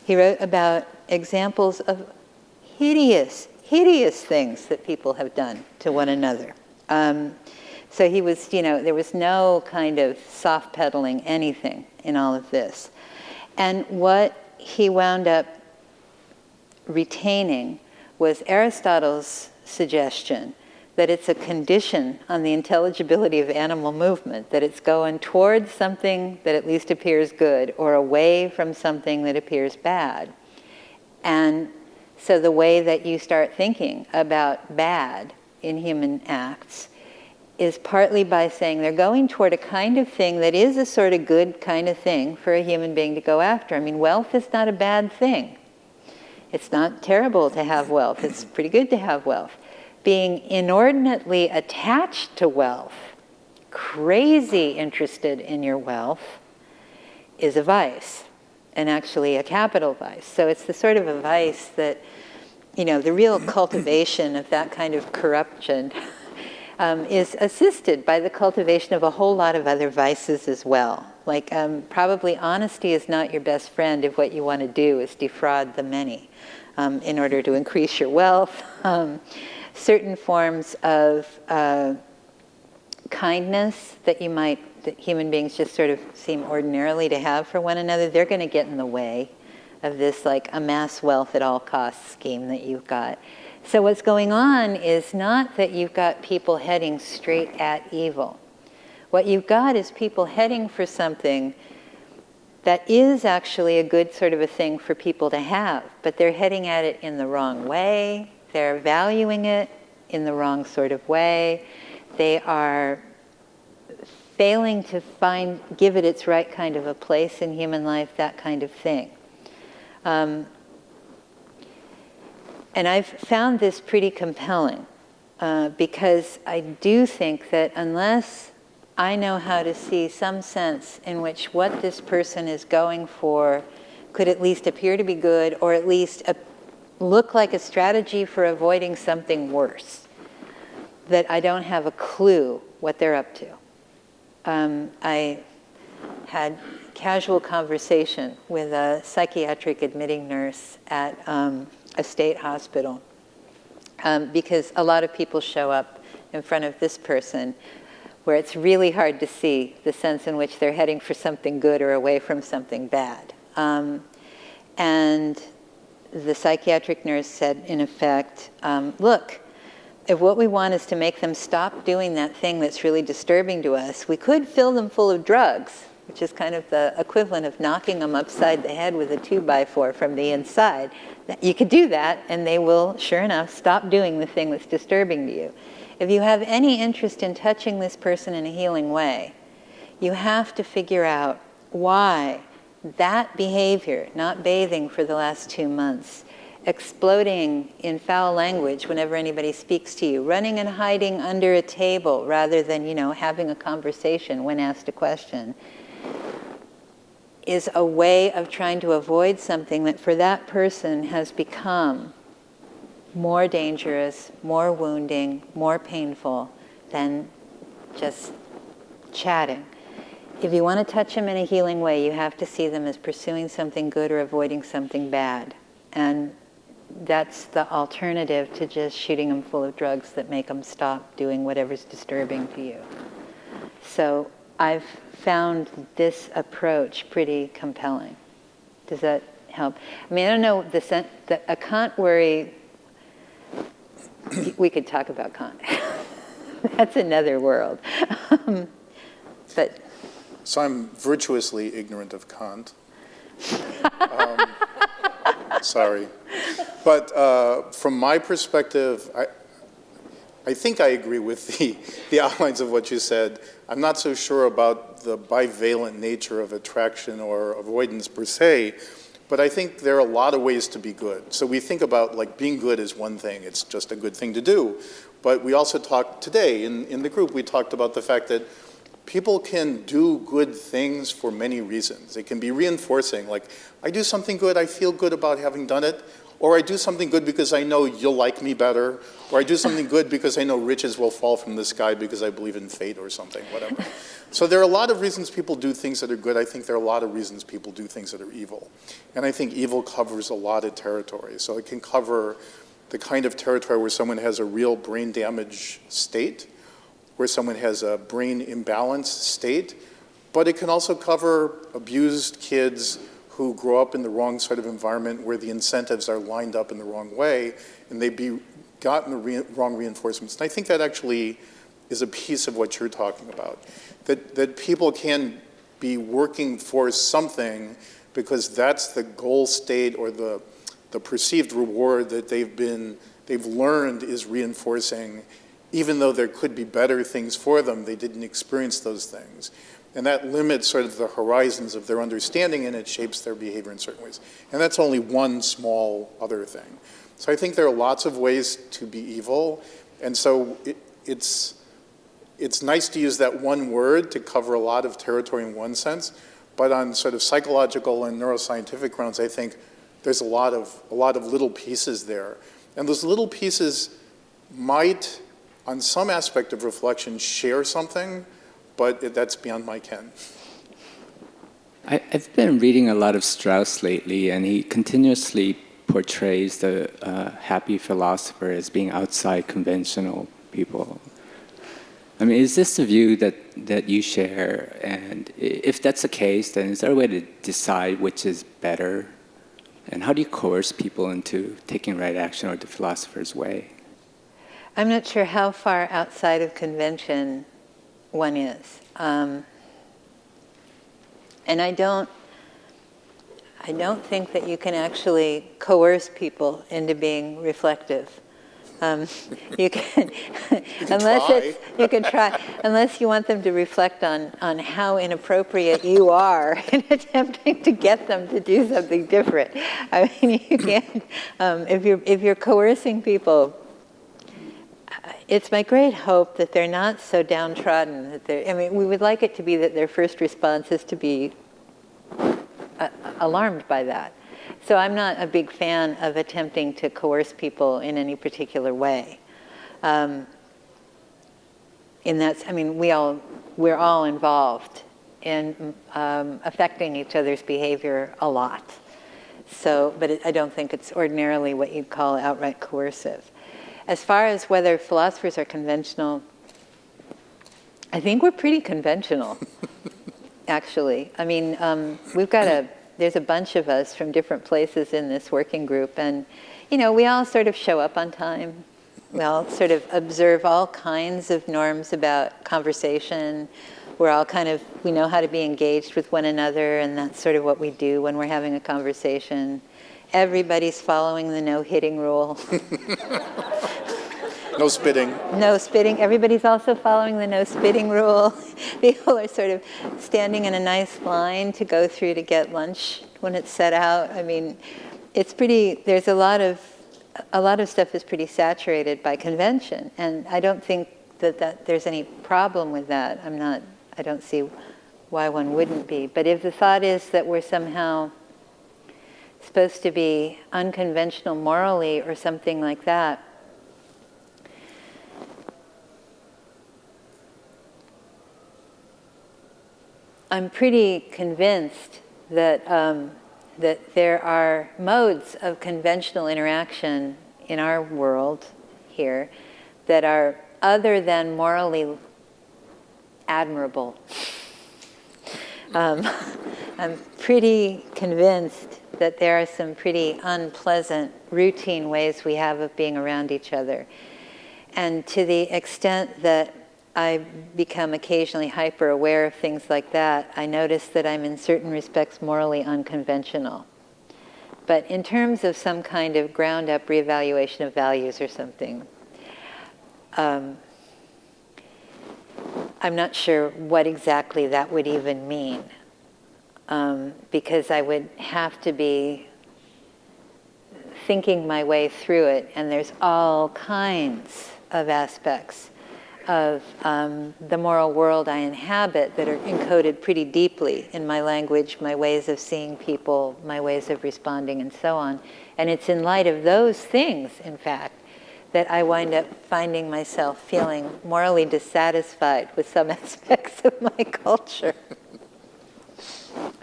He wrote about examples of hideous, hideous things that people have done to one another. So he was, there was no kind of soft pedaling anything in all of this. And what he wound up retaining was Aristotle's suggestion that it's a condition on the intelligibility of animal movement, that it's going towards something that at least appears good or away from something that appears bad. And so the way that you start thinking about bad in human acts is partly by saying they're going toward a kind of thing that is a sort of good kind of thing for a human being to go after. I mean, wealth is not a bad thing. It's not terrible to have wealth. It's pretty good to have wealth. Being inordinately attached to wealth, crazy interested in your wealth, is a vice, and actually a capital vice. So it's the sort of a vice that, the real cultivation of that kind of corruption is assisted by the cultivation of a whole lot of other vices as well. Like probably honesty is not your best friend if what you want to do is defraud the many in order to increase your wealth. Certain forms of kindness that human beings just sort of seem ordinarily to have for one another, they're going to get in the way of this like amass wealth at all costs scheme that you've got. So what's going on is not that you've got people heading straight at evil. What you've got is people heading for something that is actually a good sort of a thing for people to have, but they're heading at it in the wrong way. They're valuing it in the wrong sort of way. They are failing to give it its right kind of a place in human life, that kind of thing. And I've found this pretty compelling because I do think that unless I know how to see some sense in which what this person is going for could at least appear to be good, or at least look like a strategy for avoiding something worse, that I don't have a clue what they're up to. I had casual conversation with a psychiatric admitting nurse at a state hospital because a lot of people show up in front of this person where it's really hard to see the sense in which they're heading for something good or away from something bad. And the psychiatric nurse said, in effect, look, if what we want is to make them stop doing that thing that's really disturbing to us, we could fill them full of drugs, which is kind of the equivalent of knocking them upside the head with a 2x4 from the inside. You could do that, and they will, sure enough, stop doing the thing that's disturbing to you. If you have any interest in touching this person in a healing way, you have to figure out why that behavior, not bathing for the last 2 months, exploding in foul language whenever anybody speaks to you, running and hiding under a table rather than, having a conversation when asked a question, is a way of trying to avoid something that for that person has become more dangerous, more wounding, more painful than just chatting. If you want to touch them in a healing way, you have to see them as pursuing something good or avoiding something bad. And that's the alternative to just shooting them full of drugs that make them stop doing whatever's disturbing to you. So I've found this approach pretty compelling. Does that help? I mean, I don't know, a Kant worry, we could talk about Kant. That's another world. But So I'm virtuously ignorant of Kant. Sorry. But from my perspective, I think I agree with the outlines of what you said. I'm not so sure about the bivalent nature of attraction or avoidance per se, but I think there are a lot of ways to be good. So we think about like being good is one thing, it's just a good thing to do. But we also talked today, in the group, we talked about the fact that people can do good things for many reasons. It can be reinforcing, like I do something good, I feel good about having done it, Or I do something good because I know you'll like me better. Or I do something good because I know riches will fall from the sky because I believe in fate or something, whatever. So there are a lot of reasons people do things that are good. I think there are a lot of reasons people do things that are evil. And I think evil covers a lot of territory. So it can cover the kind of territory where someone has a real brain damage state, where someone has a brain imbalance state, but it can also cover abused kids who grow up in the wrong sort of environment where the incentives are lined up in the wrong way and they've gotten the wrong reinforcements. And I think that actually is a piece of what you're talking about, that people can be working for something because that's the goal state or the perceived reward that they've learned is reinforcing, even though there could be better things for them, they didn't experience those things. And that limits sort of the horizons of their understanding, and it shapes their behavior in certain ways. And that's only one small other thing. So I think there are lots of ways to be evil, and so it's nice to use that one word to cover a lot of territory in one sense, but on sort of psychological and neuroscientific grounds, I think there's a lot of little pieces there. And those little pieces might, on some aspect of reflection, share something, but that's beyond my ken. I've been reading a lot of Strauss lately, and he continuously portrays the happy philosopher as being outside conventional people. I mean, is this the view that you share? And if that's the case, then is there a way to decide which is better? And how do you coerce people into taking right action or the philosopher's way? I'm not sure how far outside of convention one is. And I don't think that you can actually coerce people into being reflective. You can, you can try, unless you want them to reflect on how inappropriate you are in attempting to get them to do something different. I mean, you can't. If you're coercing people, it's my great hope that they're not so downtrodden that they're. I mean, we would like it to be that their first response is to be alarmed by that. So I'm not a big fan of attempting to coerce people in any particular way. In that, I mean, we're all involved in affecting each other's behavior a lot. So, but I don't think it's ordinarily what you'd call outright coercive. As far as whether philosophers are conventional, I think we're pretty conventional, actually. I mean, there's a bunch of us from different places in this working group, and, you know, we all sort of show up on time. We all sort of observe all kinds of norms about conversation. We're all we know how to be engaged with one another, and that's sort of what we do when we're having a conversation. Everybody's following the no-hitting rule. No spitting. No spitting. Everybody's also following the no spitting rule. People are sort of standing in a nice line to go through to get lunch when it's set out. I mean, it's pretty, there's a lot of stuff is pretty saturated by convention, and I don't think that there's any problem with that. I don't see why one wouldn't be. But if the thought is that we're somehow supposed to be unconventional morally or something like that, I'm pretty convinced that that there are modes of conventional interaction in our world here that are other than morally admirable. I'm pretty convinced that there are some pretty unpleasant routine ways we have of being around each other. And to the extent that I become occasionally hyper aware of things like that, I notice that I'm in certain respects morally unconventional. But in terms of some kind of ground up reevaluation of values or something, I'm not sure what exactly that would even mean, because I would have to be thinking my way through it, and there's all kinds of aspects of the moral world I inhabit that are encoded pretty deeply in my language, my ways of seeing people, my ways of responding, and so on. And it's in light of those things, in fact, that I wind up finding myself feeling morally dissatisfied with some aspects of my culture.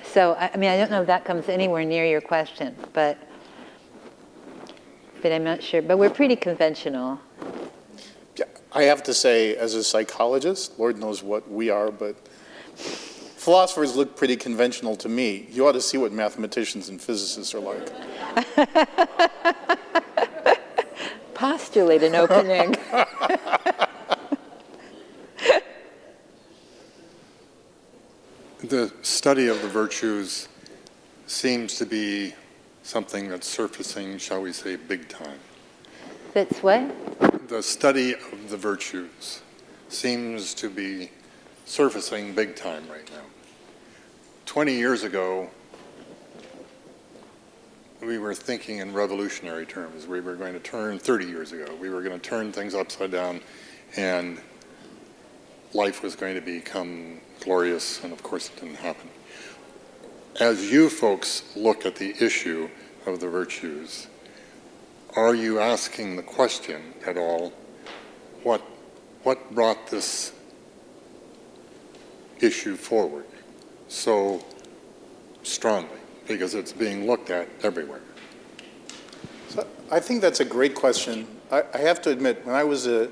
So, I mean, I don't know if that comes anywhere near your question, but I'm not sure. But we're pretty conventional. Yeah, I have to say, as a psychologist, Lord knows what we are, but philosophers look pretty conventional to me. You ought to see what mathematicians and physicists are like. Postulate an opening. The study of the virtues seems to be something that's surfacing, shall we say, big time. That's what? The study of the virtues seems to be surfacing big time right now. 20 years ago, we were thinking in revolutionary terms. We were going to turn, 30 years ago, we were going to turn things upside down, and life was going to become glorious, and of course it didn't happen. As you folks look at the issue of the virtues, are you asking the question at all, what brought this issue forward so strongly? Because it's being looked at everywhere. So I think that's a great question. I have to admit, when I was a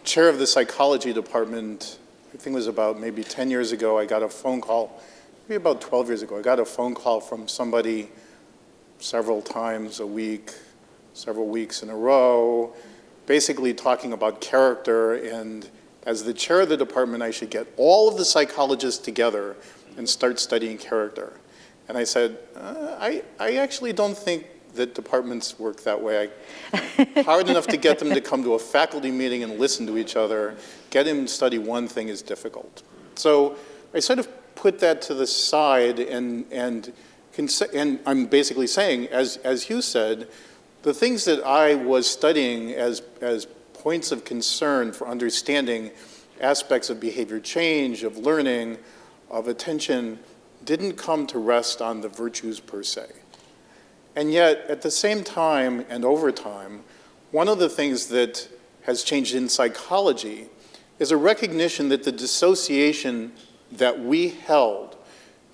chair of the psychology department, I think it was about maybe 10 years ago, I got a phone call, maybe about 12 years ago, I got a phone call from somebody several times a week, several weeks in a row, basically talking about character, and as the chair of the department, I should get all of the psychologists together and start studying character. And I said, I actually don't think that departments work that way. Hard enough to get them to come to a faculty meeting and listen to each other. Get them to study one thing is difficult. So I sort of put that to the side, and I'm basically saying, as Hugh said, the things that I was studying as points of concern for understanding aspects of behavior change, of learning, of attention, didn't come to rest on the virtues per se. And yet, at the same time and over time, one of the things that has changed in psychology is a recognition that the dissociation that we held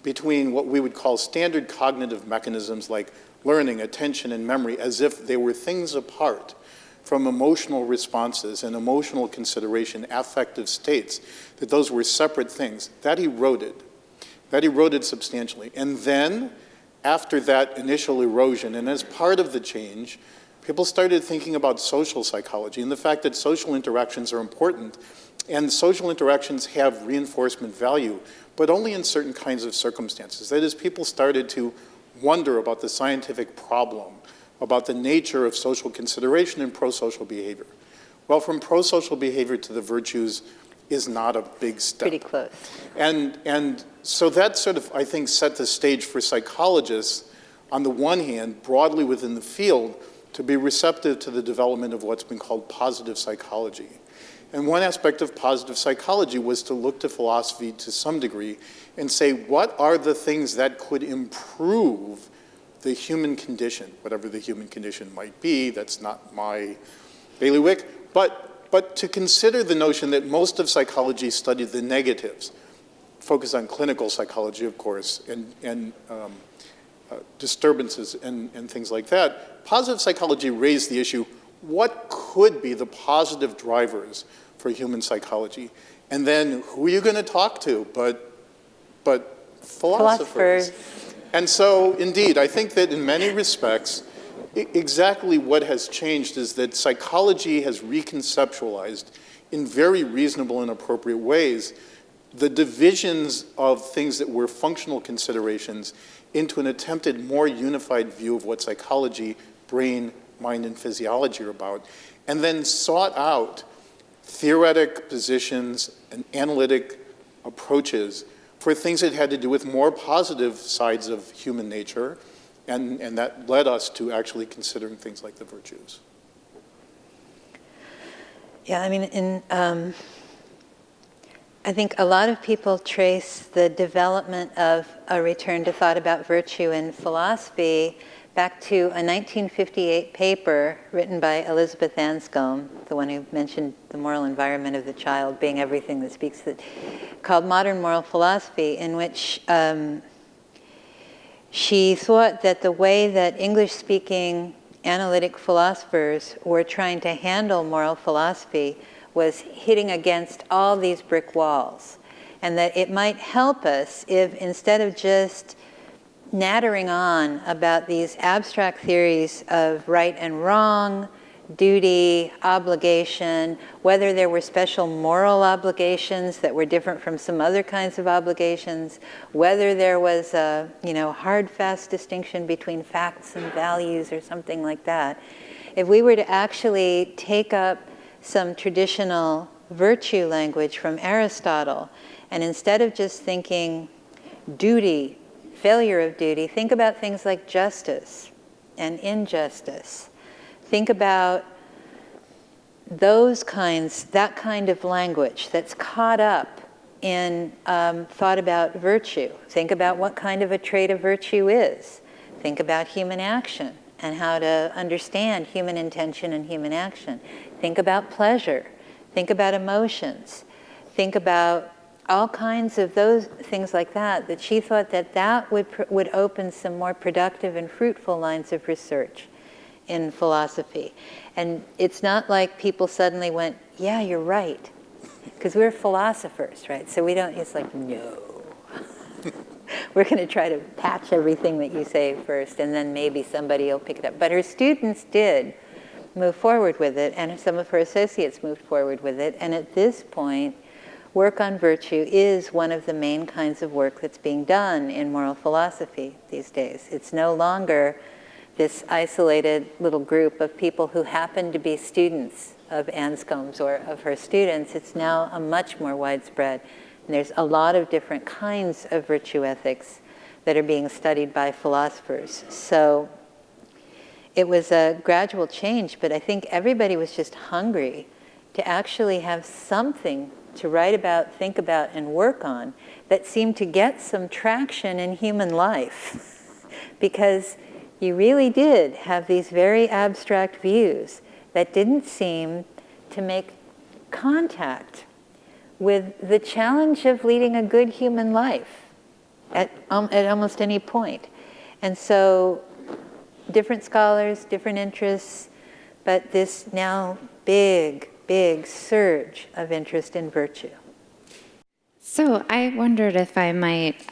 between what we would call standard cognitive mechanisms like learning, attention, and memory, as if they were things apart from emotional responses and emotional consideration, affective states, that those were separate things, that eroded. That eroded substantially. And then, after that initial erosion, and as part of the change, people started thinking about social psychology and the fact that social interactions are important, and social interactions have reinforcement value, but only in certain kinds of circumstances. That is, people started to wonder about the scientific problem, about the nature of social consideration and pro-social behavior. Well, from pro-social behavior to the virtues is not a big step. Pretty close. And so that sort of, I think, set the stage for psychologists, on the one hand, broadly within the field, to be receptive to the development of what's been called positive psychology. And one aspect of positive psychology was to look to philosophy to some degree and say, what are the things that could improve the human condition, whatever the human condition might be? That's not my bailiwick. But to consider the notion that most of psychology studied the negatives, focus on clinical psychology, of course, and disturbances and things like that, positive psychology raised the issue, what could be the positive drivers for human psychology? And then who are you going to talk to but philosophers? And so, indeed, I think that in many respects, exactly what has changed is that psychology has reconceptualized in very reasonable and appropriate ways the divisions of things that were functional considerations into an attempted more unified view of what psychology, brain, mind, and physiology are about, and then sought out theoretic positions and analytic approaches for things that had to do with more positive sides of human nature, and that led us to actually considering things like the virtues. Yeah, I mean, I think a lot of people trace the development of a return to thought about virtue in philosophy back to a 1958 paper written by Elizabeth Anscombe, the one who mentioned the moral environment of the child being everything that speaks, called Modern Moral Philosophy, in which she thought that the way that English-speaking analytic philosophers were trying to handle moral philosophy was hitting against all these brick walls, and that it might help us if, instead of just nattering on about these abstract theories of right and wrong, duty, obligation, whether there were special moral obligations that were different from some other kinds of obligations, whether there was a hard, fast distinction between facts and values or something like that. If we were to actually take up some traditional virtue language from Aristotle, and instead of just thinking duty, failure of duty, think about things like justice and injustice. Think about that kind of language that's caught up in thought about virtue. Think about what kind of a trait of virtue is. Think about human action and how to understand human intention and human action. Think about pleasure. Think about emotions. Think about all kinds of those things like that she thought that would open some more productive and fruitful lines of research in philosophy. And it's not like people suddenly went, yeah, you're right, because we're philosophers, right? So it's like, no. We're going to try to patch everything that you say first, and then maybe somebody will pick it up. But her students did move forward with it, and some of her associates moved forward with it. And at this point, work on virtue is one of the main kinds of work that's being done in moral philosophy these days. It's no longer this isolated little group of people who happen to be students of Anscombe's or of her students. It's now a much more widespread. And there's a lot of different kinds of virtue ethics that are being studied by philosophers. So it was a gradual change, but I think everybody was just hungry to actually have something to write about, think about, and work on that seemed to get some traction in human life. Because you really did have these very abstract views that didn't seem to make contact with the challenge of leading a good human life at almost any point. And so different scholars, different interests, but this now big surge of interest in virtue. So I wondered if I might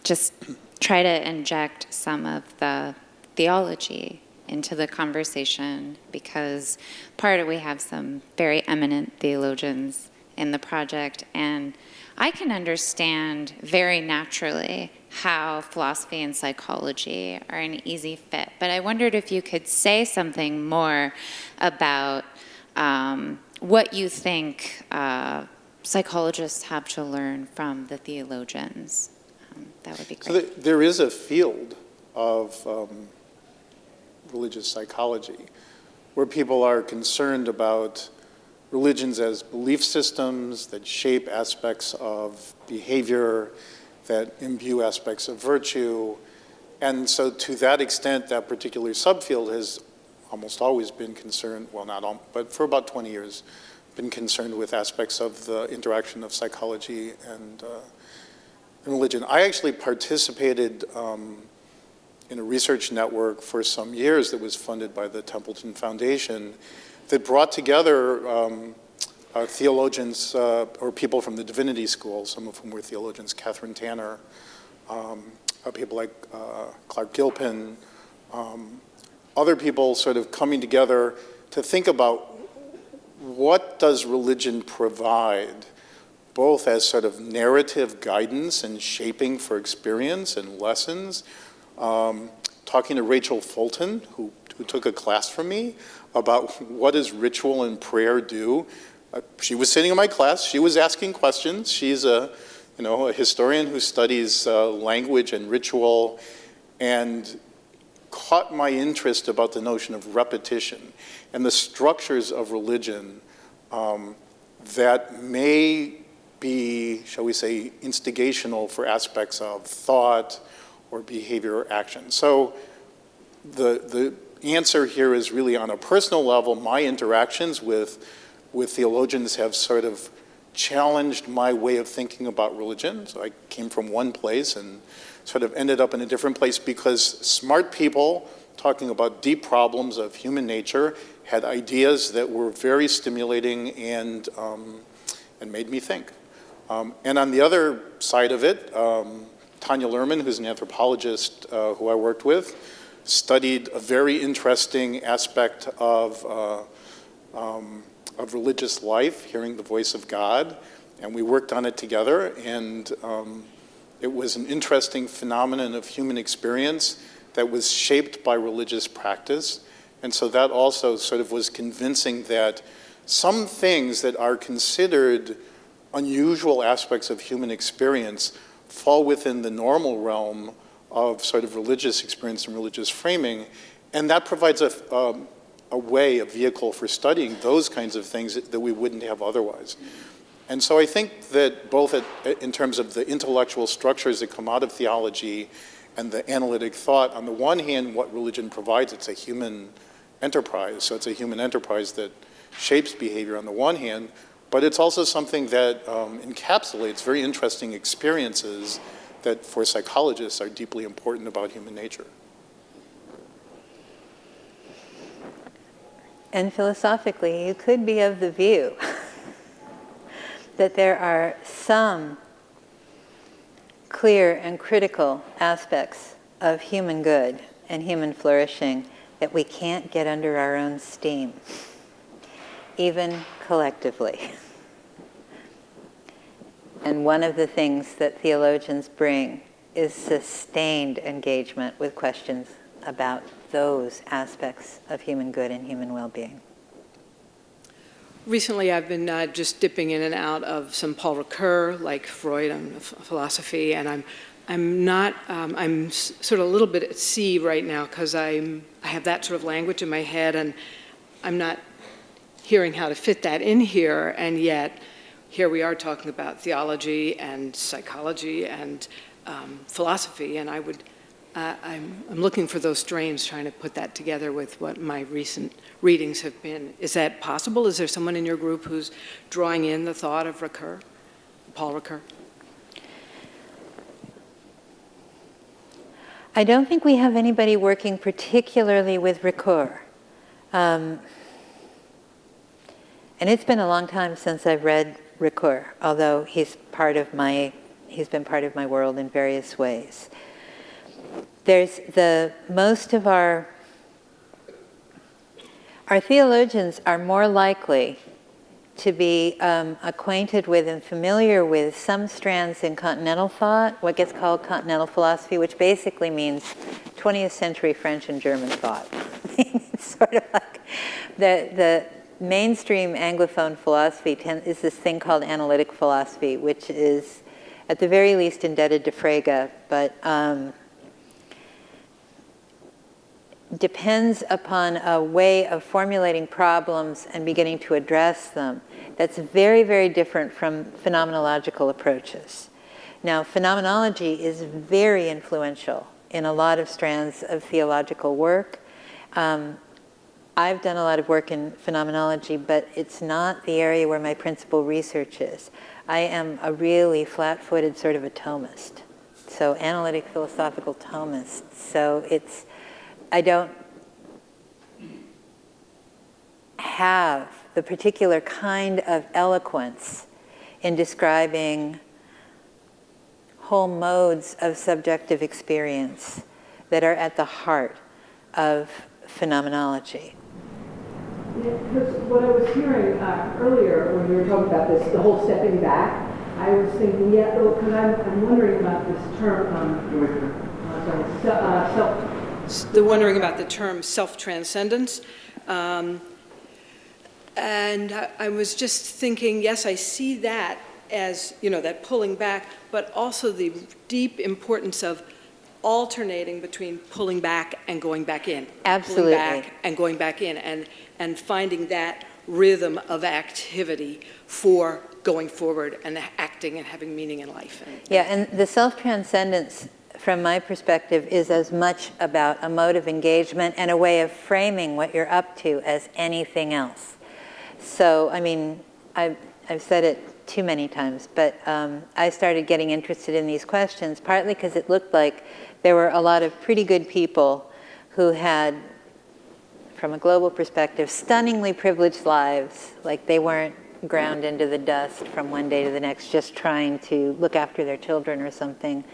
just try to inject some of the theology into the conversation, because we have some very eminent theologians in the project, and I can understand very naturally how philosophy and psychology are an easy fit. But I wondered if you could say something more about what you think psychologists have to learn from the theologians. That would be great. So there is a field of religious psychology where people are concerned about religions as belief systems that shape aspects of behavior, that imbue aspects of virtue. And so to that extent, that particular subfield has almost always been concerned, well, not all, but for about 20 years, been concerned with aspects of the interaction of psychology and religion. I actually participated in a research network for some years that was funded by the Templeton Foundation that brought together theologians or people from the divinity school, some of whom were theologians, Catherine Tanner, people like Clark Gilpin, other people sort of coming together to think about what does religion provide, both as sort of narrative guidance and shaping for experience and lessons. Talking to Rachel Fulton, who took a class from me about what does ritual and prayer do. She was sitting in my class. She was asking questions. She's a historian who studies language and ritual, and caught my interest about the notion of repetition and the structures of religion that may be, shall we say, instigational for aspects of thought or behavior or action. So the answer here is really on a personal level. My interactions with theologians have sort of challenged my way of thinking about religion. So I came from one place and sort of ended up in a different place because smart people talking about deep problems of human nature had ideas that were very stimulating and made me think. And on the other side of it, Tanya Lerman, who's an anthropologist who I worked with, studied a very interesting aspect of religious life, hearing the voice of God, and we worked on it together, and it was an interesting phenomenon of human experience that was shaped by religious practice, and so that also sort of was convincing that some things that are considered unusual aspects of human experience fall within the normal realm of sort of religious experience and religious framing, and that provides a way, a vehicle for studying those kinds of things that we wouldn't have otherwise. And so I think that both in terms of the intellectual structures that come out of theology and the analytic thought, on the one hand, what religion provides, it's a human enterprise. So it's a human enterprise that shapes behavior on the one hand, but it's also something that encapsulates very interesting experiences that for psychologists are deeply important about human nature. And philosophically, you could be of the view that there are some clear and critical aspects of human good and human flourishing that we can't get under our own steam, even collectively. And one of the things that theologians bring is sustained engagement with questions about those aspects of human good and human well-being. Recently, I've been just dipping in and out of some Paul Ricoeur, like Freud and philosophy, and I'm sort of a little bit at sea right now because I have that sort of language in my head, and I'm not hearing how to fit that in here, and yet here we are talking about theology and psychology and philosophy, and I'm looking for those strains, trying to put that together with what my recent readings have been. Is that possible? Is there someone in your group who's drawing in the thought of Ricoeur, Paul Ricoeur? I don't think we have anybody working particularly with Ricoeur. And it's been a long time since I've read Ricoeur, although he's been part of my world in various ways. Most of our theologians are more likely to be acquainted with and familiar with some strands in continental thought, what gets called continental philosophy, which basically means 20th century French and German thought. It's sort of like the mainstream Anglophone philosophy is this thing called analytic philosophy, which is at the very least indebted to Frege, but depends upon a way of formulating problems and beginning to address them that's very, very different from phenomenological approaches. Now, phenomenology is very influential in a lot of strands of theological work. I've done a lot of work in phenomenology, but it's not the area where my principal research is. I am a really flat-footed sort of a Thomist, so analytic philosophical Thomist. So I don't have the particular kind of eloquence in describing whole modes of subjective experience that are at the heart of phenomenology. Yeah, because what I was hearing earlier when we were talking about this, the whole stepping back, I was thinking, because I'm wondering about this term, wondering about the term self-transcendence. And I was just thinking, yes, I see that as, that pulling back, but also the deep importance of alternating between pulling back and going back in. Absolutely. Pulling back and going back in, and finding that rhythm of activity for going forward and acting and having meaning in life. Yeah, and the self-transcendence, from my perspective, is as much about a mode of engagement and a way of framing what you're up to as anything else. So, I mean, I've said it too many times, but I started getting interested in these questions partly because it looked like there were a lot of pretty good people who had, from a global perspective, stunningly privileged lives, like they weren't ground into the dust from one day to the next just trying to look after their children or something.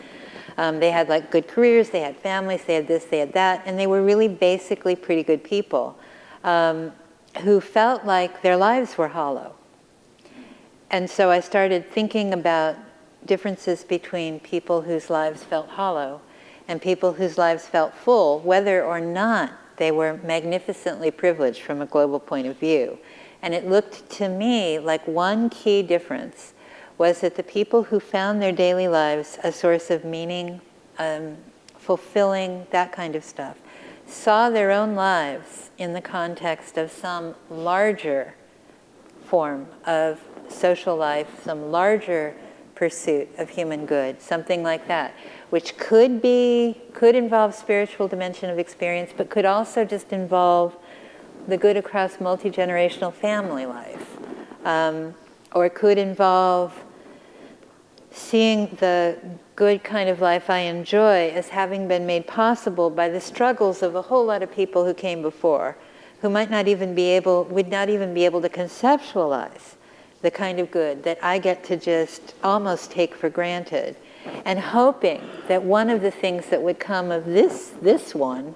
They had like good careers, they had families, they had this, they had that, and they were really basically pretty good people who felt like their lives were hollow. And so I started thinking about differences between people whose lives felt hollow and people whose lives felt full, whether or not they were magnificently privileged from a global point of view. And it looked to me like one key difference was that the people who found their daily lives a source of meaning, fulfilling, that kind of stuff, saw their own lives in the context of some larger form of social life, some larger pursuit of human good, something like that, which could involve spiritual dimension of experience, but could also just involve the good across multi-generational family life. Or it could involve seeing the good kind of life I enjoy as having been made possible by the struggles of a whole lot of people who came before, who would not even be able to conceptualize the kind of good that I get to just almost take for granted, and hoping that one of the things that would come of this one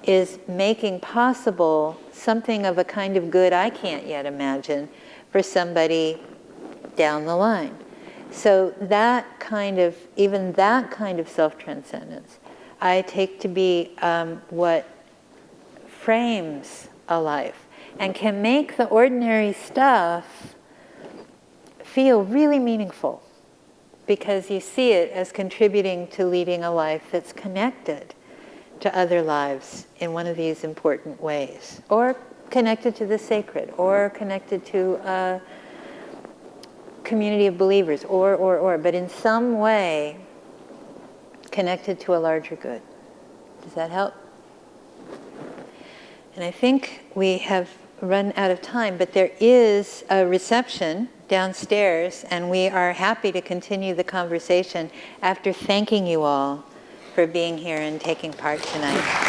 is making possible something of a kind of good I can't yet imagine for somebody down the line. So even that kind of self-transcendence, I take to be what frames a life and can make the ordinary stuff feel really meaningful, because you see it as contributing to leading a life that's connected to other lives in one of these important ways, or connected to the sacred, or connected to a community of believers, but in some way connected to a larger good. Does that help? And I think we have run out of time, but there is a reception downstairs, and we are happy to continue the conversation after thanking you all for being here and taking part tonight.